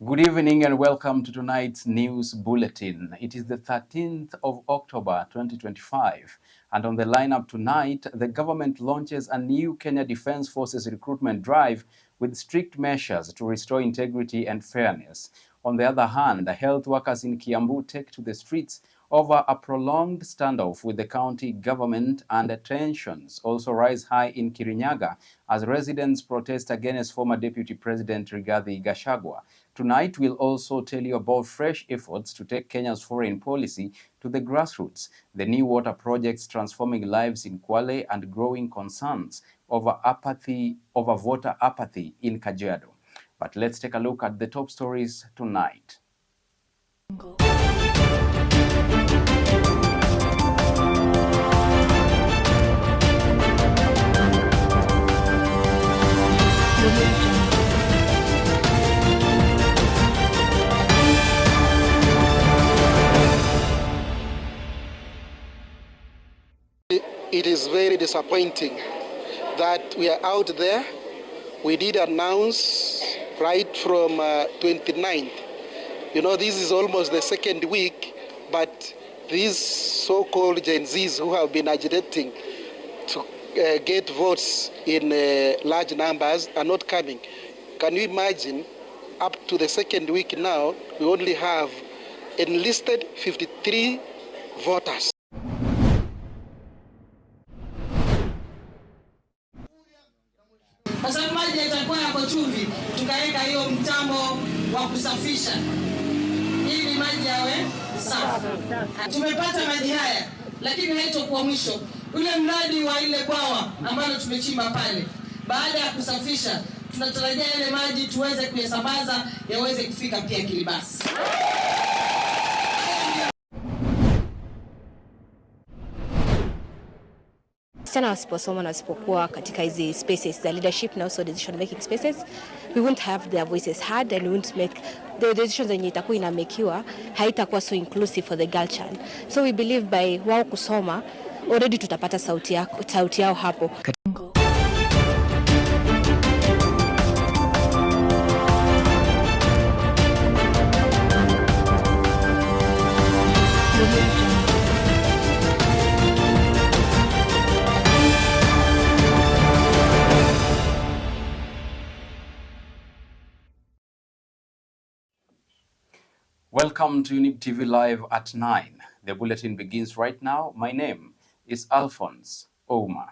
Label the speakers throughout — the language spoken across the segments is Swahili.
Speaker 1: Good evening and welcome to tonight's news bulletin. It is the 13th of October 2025, and on the lineup tonight, the government launches a new Kenya Defence Forces recruitment drive with strict measures to restore integrity and fairness. On the other hand, health workers in Kiambu take to the streets over a prolonged standoff with the county government, and tensions also rise high in Kirinyaga as residents protest against former Deputy President Rigathi Gachagua. Tonight, we'll also tell you about fresh efforts to take Kenya's foreign policy to the grassroots, the new water projects transforming lives in Kwale, and growing concerns over voter apathy in Kajiado. But let's take a look at the top stories tonight.
Speaker 2: It is very disappointing that we are out there. We did announce right from 29th. You know, this is almost the second week, but these so-called Gen Zs who have been agitating to get votes in large numbers are not coming. Can you imagine, up to the second week now, we only have enlisted 53 voters.
Speaker 3: Kwa sababu maji yatakuwa yako chumvi, tukaweka hiyo mtambo wa kusafisha ili maji yawe safi. Tumepata maji haya, lakini haitokuwa mwisho. Ule mradi wa ile bwawa ambalo tumechimba pale, baada ya kusafisha, tunatarajia yale maji tuweze kuyasambaza yaweze kufika pia Kilibasi.
Speaker 4: Wasichana wasiposoma na wasipokuwa katika hizi spaces za leadership na also decision making spaces, we won't have their voices heard and we won't make the decisions zenye itakuwa inamekiwa haitakuwa so inclusive for the girl child. So we believe by wao kusoma already tutapata sauti yao hapo.
Speaker 1: Welcome to Younib TV Live at 9. The bulletin begins right now. My name is Alphonce, Ouma.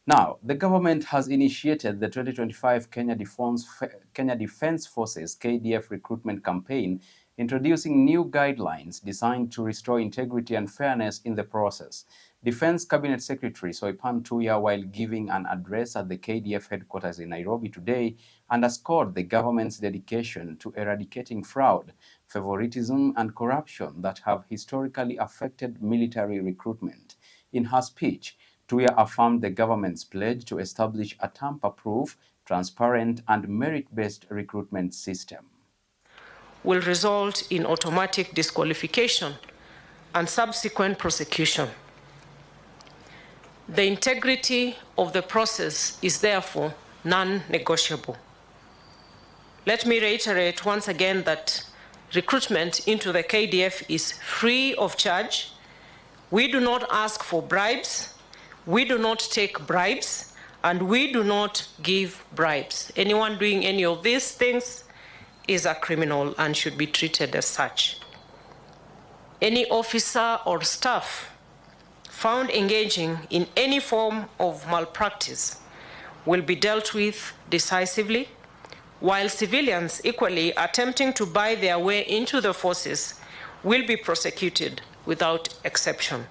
Speaker 1: Now, the government has initiated the 2025 Kenya Defence Forces KDF recruitment campaign, introducing new guidelines designed to restore integrity and fairness in the process. Defense Cabinet Secretary Soipan Tuya, while giving an address at the KDF headquarters in Nairobi today, underscored the government's dedication to eradicating fraud, favoritism, and corruption that have historically affected military recruitment. In her speech, Tuya affirmed the government's pledge to establish a tamper-proof, transparent, and merit-based recruitment system.
Speaker 5: Will result in automatic disqualification and subsequent prosecution. The integrity of the process is therefore non-negotiable. Let me reiterate once again that recruitment into the KDF is free of charge. We do not ask for bribes, we do not take bribes, and we do not give bribes. Anyone doing any of these things is a criminal and should be treated as such. Any officer or staff found engaging in any form of malpractice will be dealt with decisively, while civilians equally attempting to buy their way into the forces will be prosecuted without exception.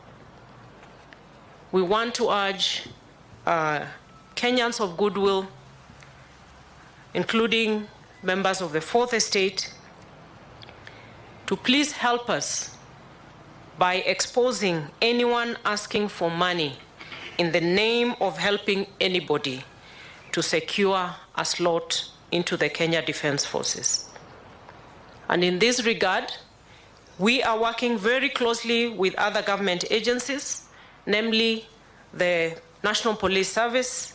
Speaker 5: We want to urge Kenyans of goodwill, including members of the Fourth Estate, to please help us by exposing anyone asking for money in the name of helping anybody to secure a slot into the Kenya Defence Forces. And in this regard, we are working very closely with other government agencies, namely the National Police Service,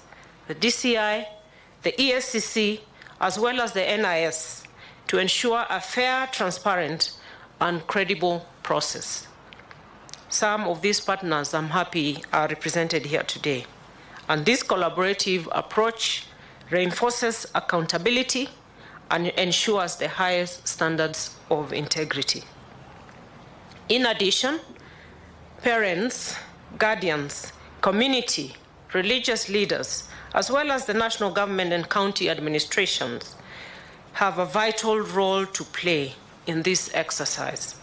Speaker 5: the DCI, the ESCC, as well as the NIS, to ensure a fair, transparent, and credible process. Some of these partners, I'm happy, are represented here today. And this collaborative approach reinforces accountability and ensures the highest standards of integrity. In addition, parents, guardians, community, religious leaders, as well as the national government and county administrations have a vital role to play in this exercise.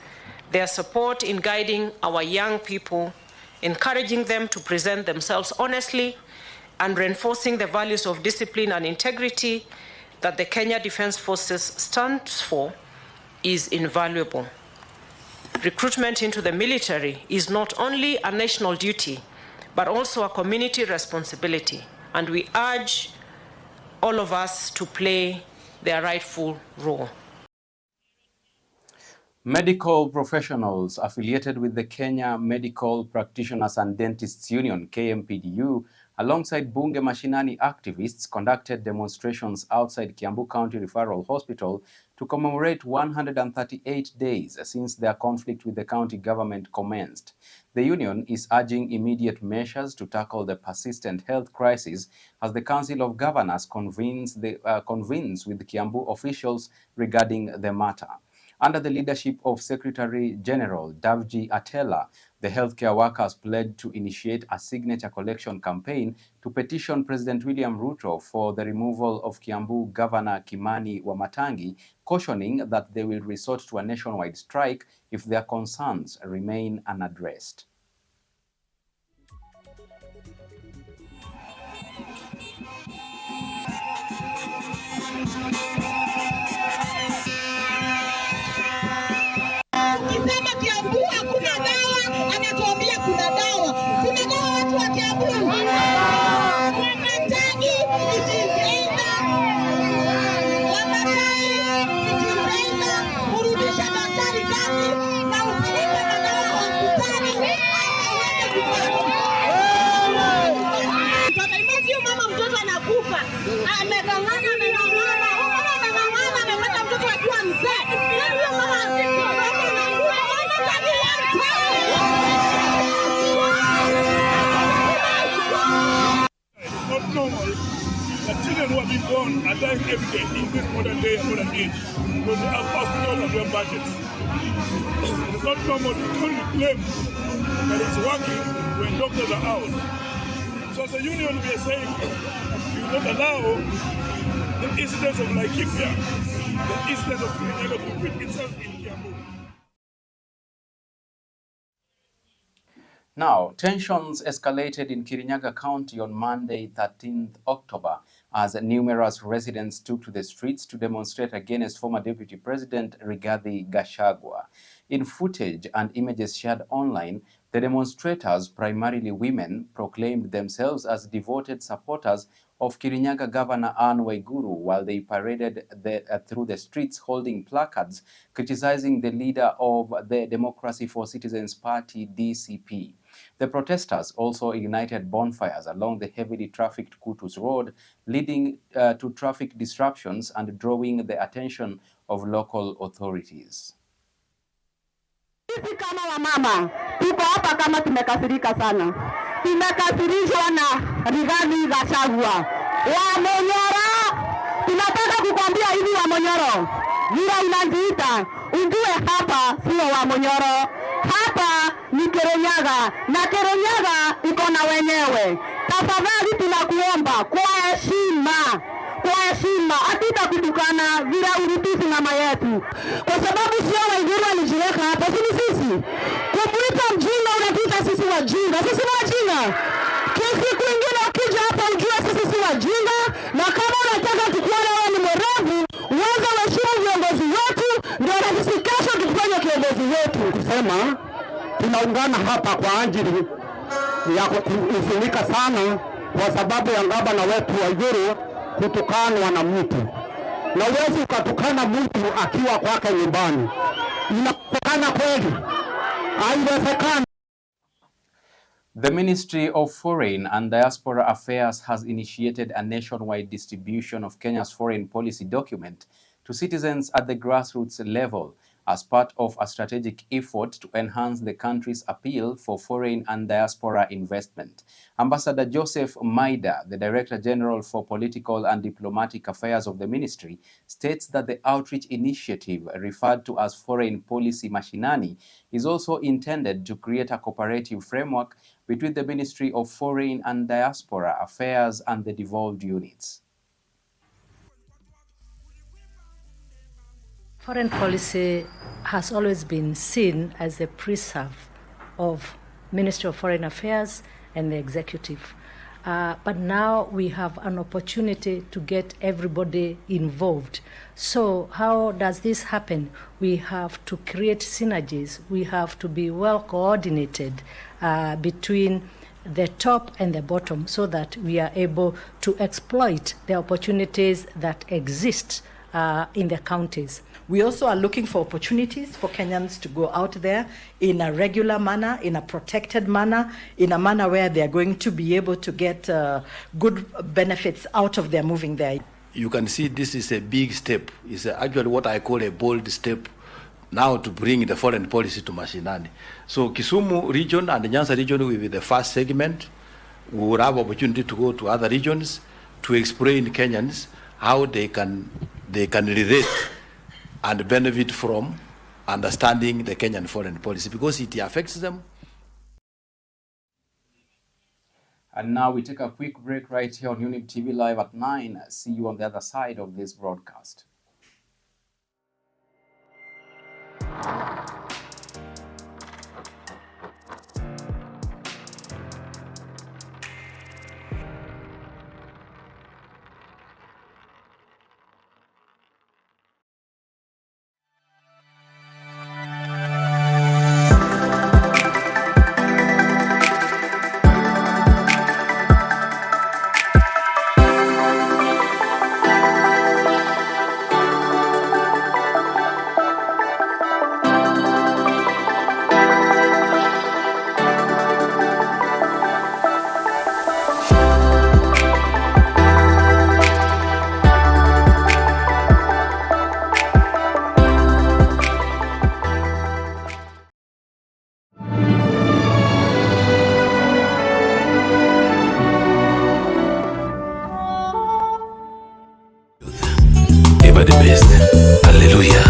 Speaker 5: Their support in guiding our young people, encouraging them to present themselves honestly, and reinforcing the values of discipline and integrity that the Kenya Defence Forces stands for is invaluable. Recruitment into the military is not only a national duty, but also a community responsibility, and we urge all of us to play their rightful role.
Speaker 1: Medical professionals affiliated with the Kenya Medical Practitioners and Dentists Union, KMPDU, alongside Bunge Mashinani activists, conducted demonstrations outside Kiambu County Referral Hospital to commemorate 138 days since their conflict with the county government commenced. The union is urging immediate measures to tackle the persistent health crisis as the Council of Governors convenes with Kiambu officials regarding the matter. Under the leadership of Secretary General Davji Atela, the healthcare workers pledged to initiate a signature collection campaign to petition President William Ruto for the removal of Kiambu Governor Kimani Wamatangi, cautioning that they will resort to a nationwide strike if their concerns remain unaddressed.
Speaker 6: Born are dying every day in this modern day and modern age because they have hospitals and their budgets. It's not normal to only claim that it's working when doctors are out. So as a union we are saying we will not allow the incidents of Laikipia, the incidents of Kirinyaga to repeat itself in Kiambu.
Speaker 1: Now, tensions escalated in Kirinyaga County on Monday, 13th October, as numerous residents took to the streets to demonstrate against former Deputy President Rigathi Gachagua. In footage and images shared online, the demonstrators, primarily women, proclaimed themselves as devoted supporters of Kirinyaga Governor Anne Waiguru while they paraded through the streets holding placards criticizing the leader of the Democracy for Citizens Party, DCP. The protesters also ignited bonfires along the heavily trafficked Kutus Road, leading to traffic disruptions and drawing the attention of local authorities.
Speaker 7: Sisi kama wamama tuko hapa kama tumekasirika sana. Tumekasirishwa na Rigathi Gachagua. Wamonyoro, tunataka kukwambia hivi Wamonyoro, vile unajiita, ujue hapa sio Wamonyoro. Hapa ni Kirinyaga na Kirinyaga iko na wenyewe. Tafadhali tunakuomba kwa heshima, hatutakutukana vile ulitusi mama yetu. Kwa sababu sio Waiguru alijiweka hapa, sisi. Kukuita mjinga unatuita sisi wajinga. Sisi ni wajinga. Kesi kwingine ukija hapa ujue sisi si wajinga, na kama unataka tukuona wewe ni mwerevu, uanze waheshimu viongozi wetu, ndio na sisi kesho tukufanye kiongozi wetu. Kusema tunaungana hapa kwa ajili ya kuhuzunika sana kwa sababu ya gavana wetu Waiguru kutukanwa na mtu. Na uwezi ukatukana mtu akiwa kwake nyumbani. Inawezekana kweli? Haiwezekani.
Speaker 1: The Ministry of Foreign and Diaspora Affairs has initiated a nationwide distribution of Kenya's foreign policy document to citizens at the grassroots level as part of a strategic effort to enhance the country's appeal for foreign and diaspora investment. Ambassador Joseph Maida, the Director General for Political and Diplomatic Affairs of the Ministry, states that the outreach initiative, referred to as Foreign Policy Mashinani, is also intended to create a cooperative framework between the Ministry of Foreign and Diaspora Affairs and the devolved units.
Speaker 8: Foreign policy has always been seen as the preserve of Ministry of Foreign Affairs and the executive. But now we have an opportunity to get everybody involved. So how does this happen? We have to create synergies. We have to be well coordinated between the top and the bottom so that we are able to exploit the opportunities that exist in the counties.
Speaker 9: We also are looking for opportunities for Kenyans to go out there in a regular manner, in a protected manner, in a manner where they are going to be able to get good benefits out of their moving there.
Speaker 10: You can see this is a big step. It's actually what I call a bold step now to bring the foreign policy to Mashinani. So Kisumu region and the Nyanza region will be the first segment. We will have opportunity to go to other regions to explain Kenyans how they can relate and benefit from understanding the Kenyan foreign policy because it affects them.
Speaker 1: And now we take a quick break right here on Younib TV Live at 9. See you on the other side of this broadcast.
Speaker 11: Ever the best. Hallelujah.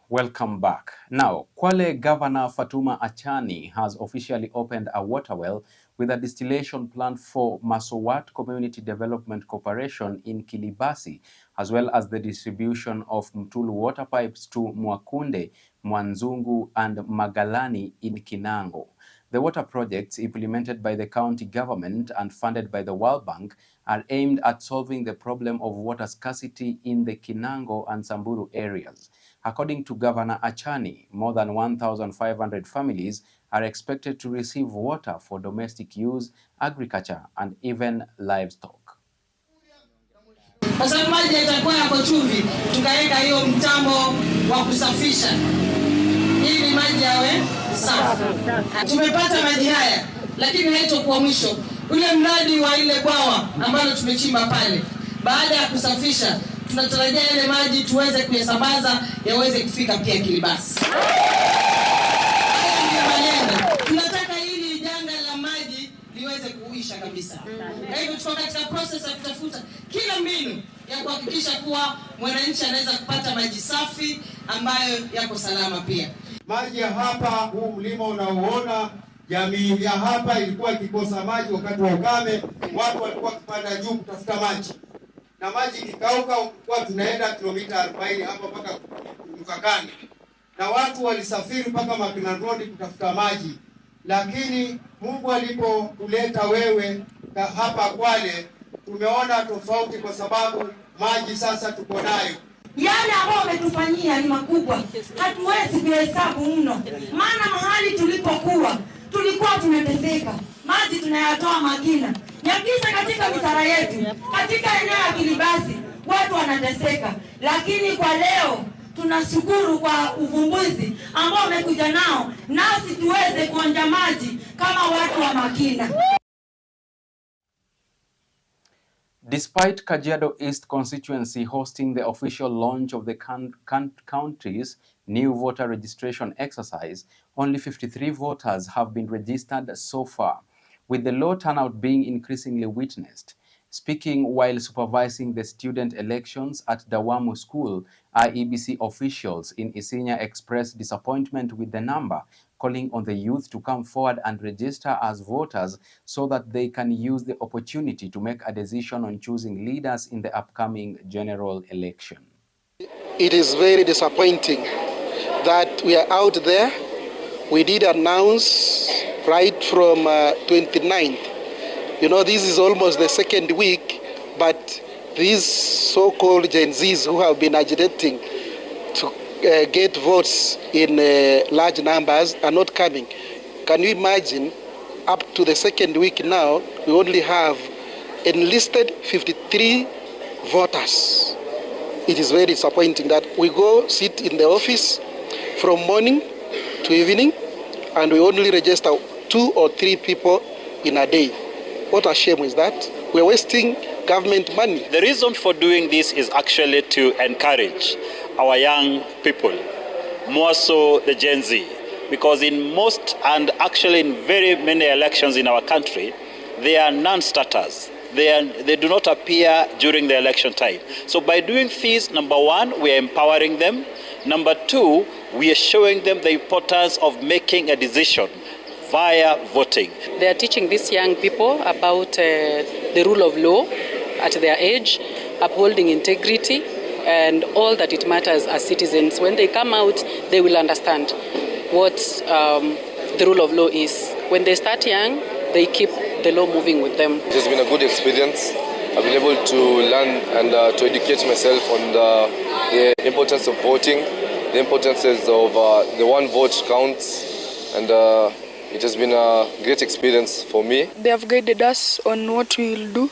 Speaker 1: Welcome back. Now, Kwale Governor Fatuma Achani has officially opened a water well with a distillation plant for Masowat Community Development Corporation in Kilibasi, as well as the distribution of Mtulu water pipes to Mwakunde, Mwanzungu, and Magalani in Kinango. The water projects implemented by the county government and funded by the World Bank are aimed at solving the problem of water scarcity in the Kinango and Samburu areas. According to Governor Achani, more than 1,500 families are expected to receive water for domestic use, agriculture, and even livestock.
Speaker 3: Kwa sababu maji yatakuwa yako chumvi, tukaweka hiyo mtambo wa kusafisha ili maji yawe safi. Tumepata maji haya, lakini haitokuwa mwisho. Ule mradi wa ile bwawa ambalo tumechimba pale, baada ya kusafisha, tunatarajia ile maji tuweze kuyasambaza yaweze kufika pia Kilibasi. Tunataka hili janga la maji liweze kuisha kabisa. Kwa hivyo tuko katika process ya kutafuta kila mbinu ya kuhakikisha kuwa mwananchi anaweza kupata maji safi ambayo yako salama pia.
Speaker 12: Maji ya hapa, huu mlima unaoona, jamii ya hapa ilikuwa ikikosa maji wakati wa ukame, watu walikuwa kupanda juu kutafuta maji. Na maji kikauka, kwa tunaenda kilomita 40 hapa mpaka mpakani. Na watu walisafiri mpaka Magdalene Road kutafuta maji. Lakini Mungu alipokuleta wewe hapa Kwale, tumeona tofauti kwa sababu maji sasa tuko nayo.
Speaker 7: Yale ambayo umetufanyia ni makubwa. Hatuwezi kuhesabu mno. Maana mahali tulipokuwa, tulikuwa tumeteseka. Maji tunayatoa Magina. Nyakisa katika misara yetu, katika eneo ya Kilibasi,
Speaker 3: watu wanateseka. Lakini kwa leo tunashukuru kwa uvumbuzi ambao umekuja nao, nasi tuweze kuonja maji kama watu wa Makina.
Speaker 1: Despite Kajiado East constituency hosting the official launch of the country's new voter registration exercise, only 53 voters have been registered so far, with the low turnout being increasingly witnessed. Speaking while supervising the student elections at Dawamu School, IEBC officials in Isinya expressed disappointment with the number, calling on the youth to come forward and register as voters so that they can use the opportunity to make a decision on choosing leaders in the upcoming general election.
Speaker 2: It is very disappointing that we are out there. We did announce right from 29th. You know, this is almost the second week, but these so-called Gen Zs who have been agitating to get votes in large numbers are not coming. Can you imagine, up to the second week now, we only have enlisted 53 voters. It is very disappointing that we go sit in the office from morning to evening and we only register 2 or 3 people in a day. What a shame is that. We're wasting government money.
Speaker 13: The reason for doing this is actually to encourage our young people, more so the Gen Z, because in most and actually in very many elections in our country, they are non-starters. They do not appear during the election time. So by doing this, number one, we are empowering them. Number two, we are showing them the importance of making a decision via voting.
Speaker 14: They are teaching these young people about the rule of law at their age, upholding integrity, and all that it matters as citizens. When they come out, they will understand what the rule of law is. When they start young, they keep the law moving with them.
Speaker 15: It has been a good experience. I've been able to learn and to educate myself on the importance of voting, the importances of the one vote counts, and it has been a great experience for me.
Speaker 16: They have guided us on what we will do,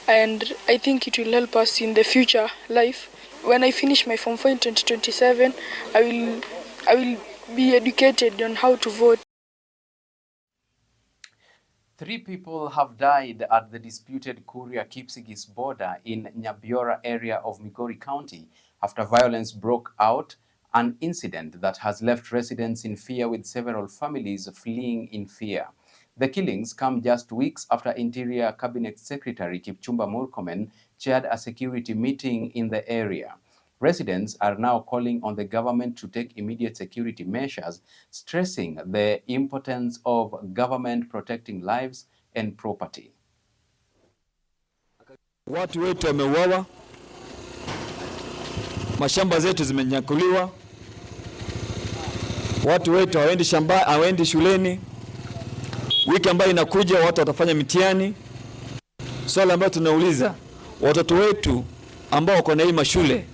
Speaker 16: and I think it will help us in the future life. When I finish my Form 4 in 2027, I will be educated on how to vote.
Speaker 1: 3 people have died at the disputed Kuria-Kipsigis border in Nyabiora area of Migori County after violence broke out, an incident that has left residents in fear with several families fleeing in fear. The killings come just weeks after Interior Cabinet Secretary Kipchumba Murkomen chaired a security meeting in the area. Residents are now calling on the government to take immediate security measures, stressing the importance of government protecting lives and property.
Speaker 17: Watu wetu wameuawa, mashamba zetu zimenyakuliwa, watu wetu hawaendi shuleni. Wiki ambayo inakuja watu watafanya mitihani. Swali ambalo tunauliza, watoto wetu ambao wako na hii mashule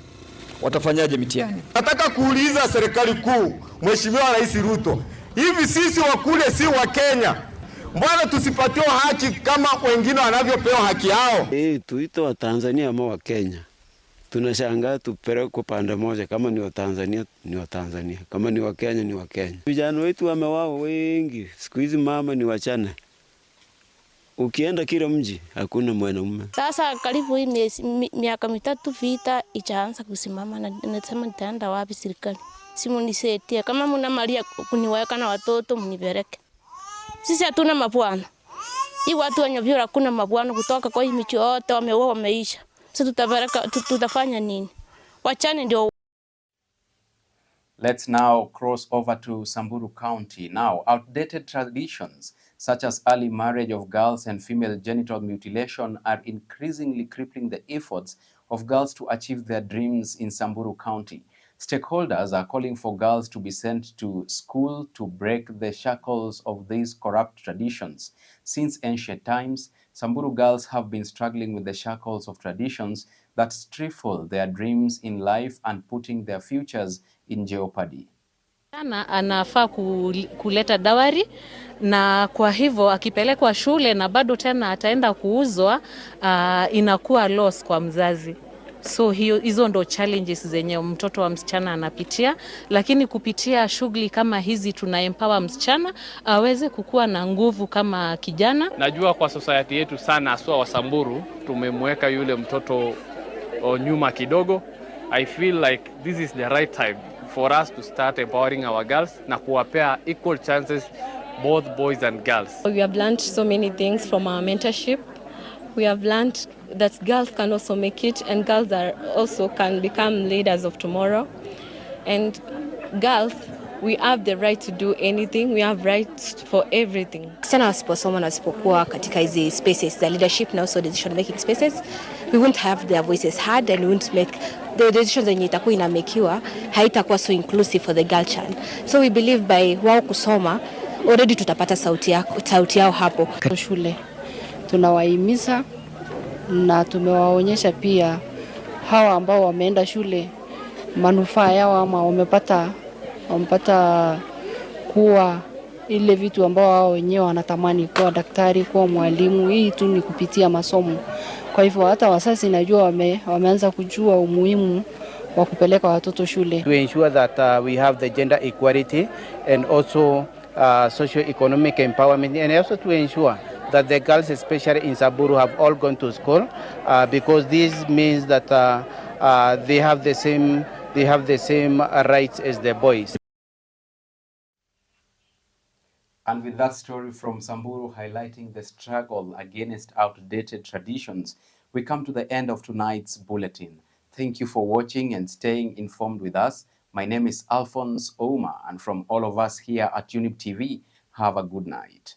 Speaker 17: watafanyaje mitihani?
Speaker 18: Nataka kuuliza serikali kuu, Mheshimiwa Rais Ruto, hivi sisi wakule si wa Kenya, mbona tusipatiwe haki kama wengine wanavyopewa haki yao?
Speaker 19: Tuito wa Tanzania ama wa Kenya. Tunashangaa tupeleke pande moja, kama ni wa Tanzania ni wa Tanzania, kama ni wa Kenya ni wa Kenya. Vijana wetu wameuawa wengi, siku hizi mama ni wachana. Ukienda kila mji hakuna mwanamume.
Speaker 20: Sasa karibu hii miaka 3 vita itaanza kusimama, na nasema nitaenda wapi serikali? Simu nisetie, kama mna malia kuniweka na watoto mnipeleke. Sisi hatuna mabwana. Hii watu wa Nyabiora hakuna mabwana, kutoka kwa hii michi yote wameuawa wameisha. Sasa tutafanya nini? Wachane ndio.
Speaker 1: Let's now cross over to Samburu County. Now, outdated traditions such as early marriage of girls and female genital mutilation are increasingly crippling the efforts of girls to achieve their dreams in Samburu County. Stakeholders are calling for girls to be sent to school to break the shackles of these corrupt traditions. Since ancient times, Samburu girls have been struggling with the shackles of traditions that stifle their dreams in life and putting their futures in jeopardy.
Speaker 21: Anafaa kuleta dawari, na kwa hivyo akipelekwa shule na bado tena ataenda kuuzwa, inakuwa loss kwa mzazi. So hizo ndo challenges zenye mtoto wa msichana anapitia, lakini kupitia shughuli kama hizi tuna empower msichana aweze kukua na nguvu kama kijana.
Speaker 4: Najua kwa society yetu sana aswa wa Samburu tumemweka yule mtoto nyuma kidogo. I feel like this is the right time for us to start empowering our girls na kuwapea equal chances, both boys and girls.
Speaker 22: We have learned so many things from our mentorship. We have learned that girls can also make it, and girls also can become leaders of tomorrow. And girls, we have the right to do anything. We have rights for everything.
Speaker 23: Wasichana wasiposoma na wasipokuwa katika hizi spaces za leadership and also decision making spaces, we won't have their voices heard and we won't make the decisions zenye itakuwa inamekiwa haitakuwa so inclusive for the girl child. So we believe by wao kusoma already tutapata sauti yao hapo.
Speaker 24: Shule tunawahimiza na tumewaonyesha pia hawa ambao wameenda shule manufaa yao, ama wamepata kuwa ile vitu ambao wao wenyewe wanatamani, kuwa daktari, kuwa mwalimu. Hii tu ni kupitia masomo. Kwa hivyo hata wazazi najua wameanza kujua umuhimu wa kupeleka watoto shule.
Speaker 25: To ensure that we have the gender equality and also socio-economic empowerment, and also to ensure that the girls, especially in Samburu, have all gone to school, because this means that they have the same rights as the boys.
Speaker 1: And with that story from Samburu highlighting the struggle against outdated traditions, we come to the end of tonight's bulletin. Thank you for watching and staying informed with us. My name is Alphonce Ouma, and from all of us here at Younib TV, have a good night.